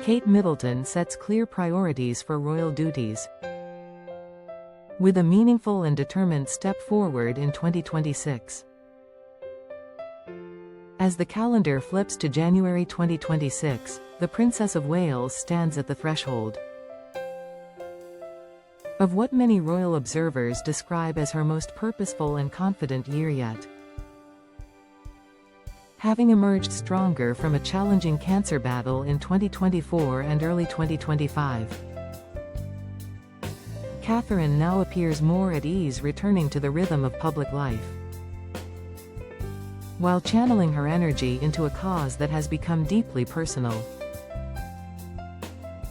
Kate Middleton sets clear priorities for royal duties. With a meaningful and determined step forward in 2026. As the calendar flips to January 2026, the Princess of Wales stands at the threshold of what many royal observers describe as her most purposeful and confident year yet. Having emerged stronger from a challenging cancer battle in 2024 and early 2025, Catherine now appears more at ease returning to the rhythm of public life, while channeling her energy into a cause that has become deeply personal.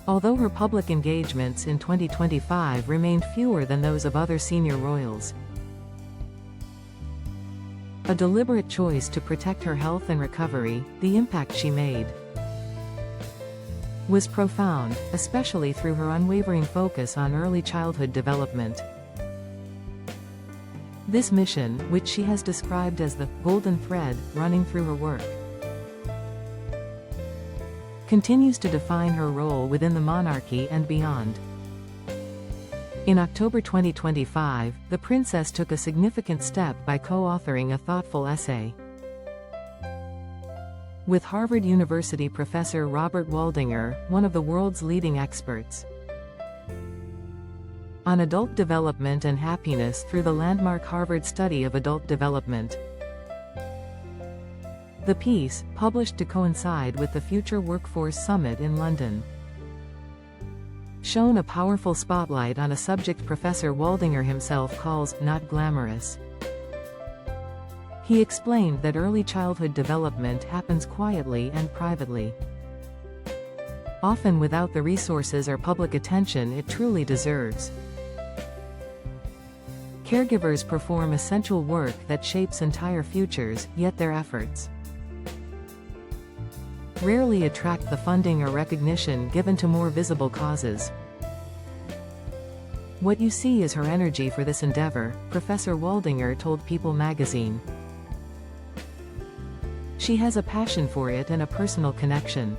Although her public engagements in 2025 remained fewer than those of other senior royals, a deliberate choice to protect her health and recovery, the impact she made was profound, especially through her unwavering focus on early childhood development. This mission, which she has described as the golden thread running through her work, continues to define her role within the monarchy and beyond. In October 2025, the princess took a significant step by co-authoring a thoughtful essay with Harvard University professor Robert Waldinger, one of the world's leading experts on adult development and happiness through the landmark Harvard study of adult development. The piece, published to coincide with the Future Workforce Summit in London, shone a powerful spotlight on a subject Professor Waldinger himself calls not glamorous. He explained that early childhood development happens quietly and privately, often without the resources or public attention it truly deserves. Caregivers perform essential work that shapes entire futures, yet their efforts rarely attract the funding or recognition given to more visible causes. What you see is her energy for this endeavor, Professor Waldinger told People magazine. She has a passion for it and a personal connection.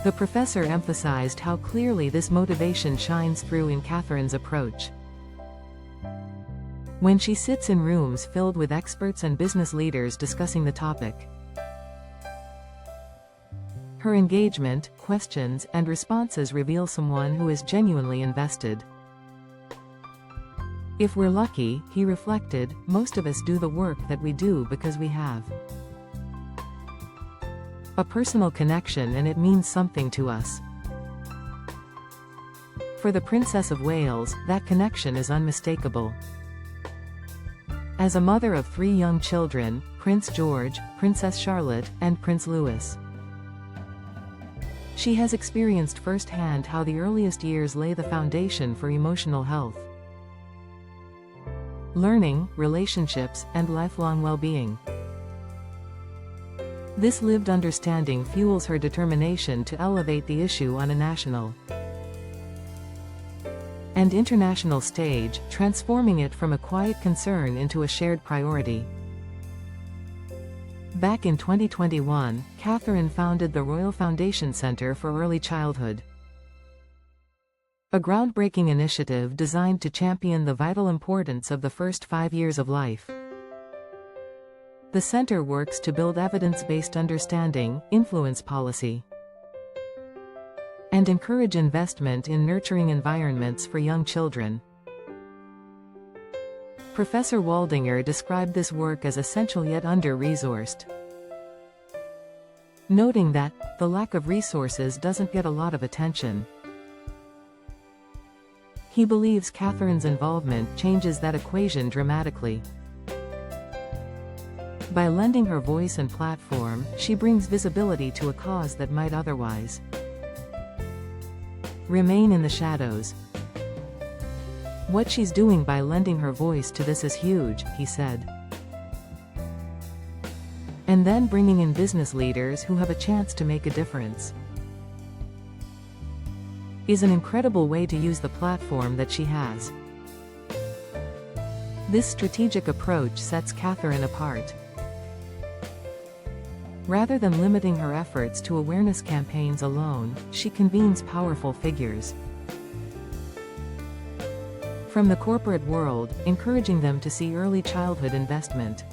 The professor emphasized how clearly this motivation shines through in Catherine's approach. When she sits in rooms filled with experts and business leaders discussing the topic, her engagement, questions, and responses reveal someone who is genuinely invested. If we're lucky, he reflected, most of us do the work that we do because we have a personal connection and it means something to us. For the Princess of Wales, that connection is unmistakable. As a mother of 3 young children, Prince George, Princess Charlotte, and Prince Louis, she has experienced firsthand how the earliest years lay the foundation for emotional health, learning, relationships, and lifelong well-being. This lived understanding fuels her determination to elevate the issue on a national and international stage, transforming it from a quiet concern into a shared priority. Back in 2021, Catherine founded the Royal Foundation Centre for Early Childhood, a groundbreaking initiative designed to champion the vital importance of the first 5 years of life. The center works to build evidence-based understanding, influence policy, and encourage investment in nurturing environments for young children. Professor Waldinger described this work as essential yet under-resourced, noting that the lack of resources doesn't get a lot of attention. He believes Catherine's involvement changes that equation dramatically. By lending her voice and platform, she brings visibility to a cause that might otherwise remain in the shadows. What she's doing by lending her voice to this is huge, he said. And then bringing in business leaders who have a chance to make a difference is an incredible way to use the platform that she has. This strategic approach sets Catherine apart. Rather than limiting her efforts to awareness campaigns alone, she convenes powerful figures from the corporate world, encouraging them to see early childhood investment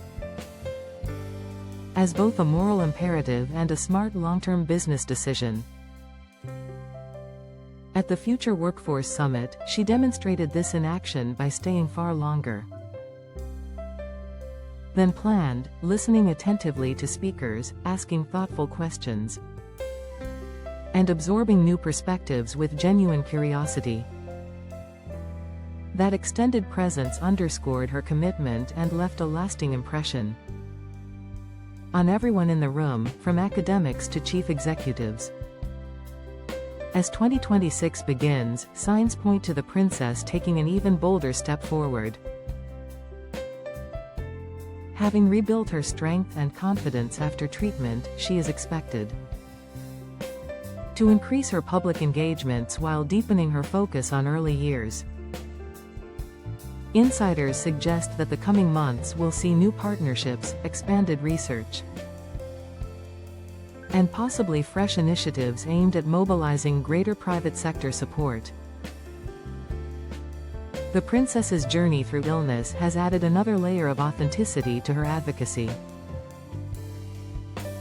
as both a moral imperative and a smart long-term business decision. At the Future Workforce Summit, she demonstrated this in action by staying far longer than planned, listening attentively to speakers, asking thoughtful questions, and absorbing new perspectives with genuine curiosity. That extended presence underscored her commitment and left a lasting impression on everyone in the room, from academics to chief executives. As 2026 begins, signs point to the princess taking an even bolder step forward. Having rebuilt her strength and confidence after treatment, she is expected to increase her public engagements while deepening her focus on early years. Insiders suggest that the coming months will see new partnerships, expanded research, and possibly fresh initiatives aimed at mobilizing greater private sector support. The princess's journey through illness has added another layer of authenticity to her advocacy.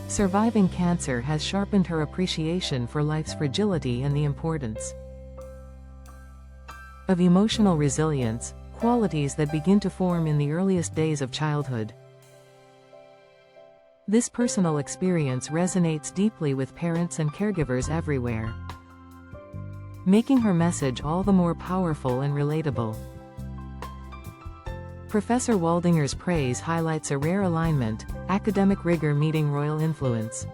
Surviving cancer has sharpened her appreciation for life's fragility and the importance of emotional resilience, qualities that begin to form in the earliest days of childhood. This personal experience resonates deeply with parents and caregivers everywhere, making her message all the more powerful and relatable. Professor Waldinger's praise highlights a rare alignment, academic rigor meeting royal influence.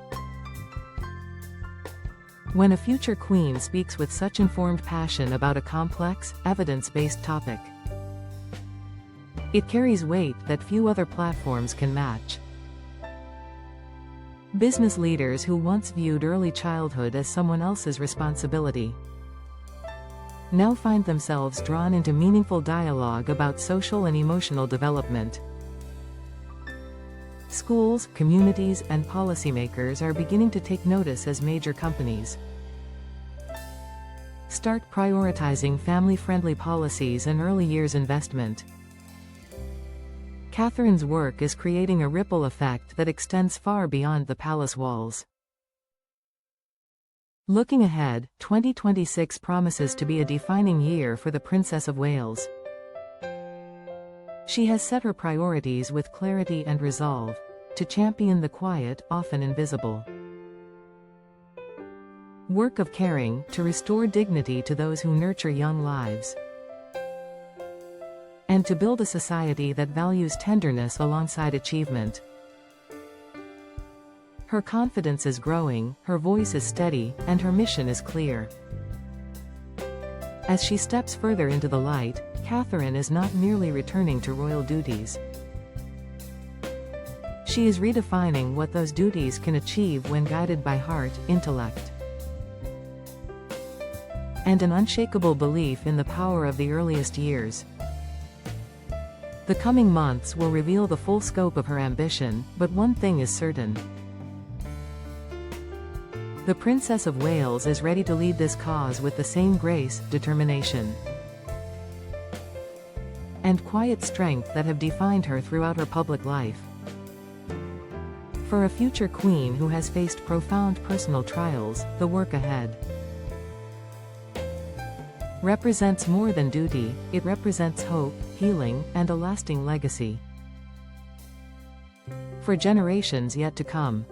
When a future queen speaks with such informed passion about a complex, evidence-based topic, it carries weight that few other platforms can match. Business leaders who once viewed early childhood as someone else's responsibility now find themselves drawn into meaningful dialogue about social and emotional development. Schools, communities, and policymakers are beginning to take notice as major companies start prioritizing family-friendly policies and early years investment. Catherine's work is creating a ripple effect that extends far beyond the palace walls. Looking ahead, 2026 promises to be a defining year for the Princess of Wales. She has set her priorities with clarity and resolve to champion the quiet, often invisible work of caring, to restore dignity to those who nurture young lives, and to build a society that values tenderness alongside achievement. Her confidence is growing, her voice is steady, and her mission is clear. As she steps further into the light, Catherine is not merely returning to royal duties. She is redefining what those duties can achieve when guided by heart, intellect, and an unshakable belief in the power of the earliest years. The coming months will reveal the full scope of her ambition, but one thing is certain. The Princess of Wales is ready to lead this cause with the same grace, determination, and quiet strength that have defined her throughout her public life. For a future queen who has faced profound personal trials, the work ahead represents more than duty, it represents hope, healing, and a lasting legacy for generations yet to come.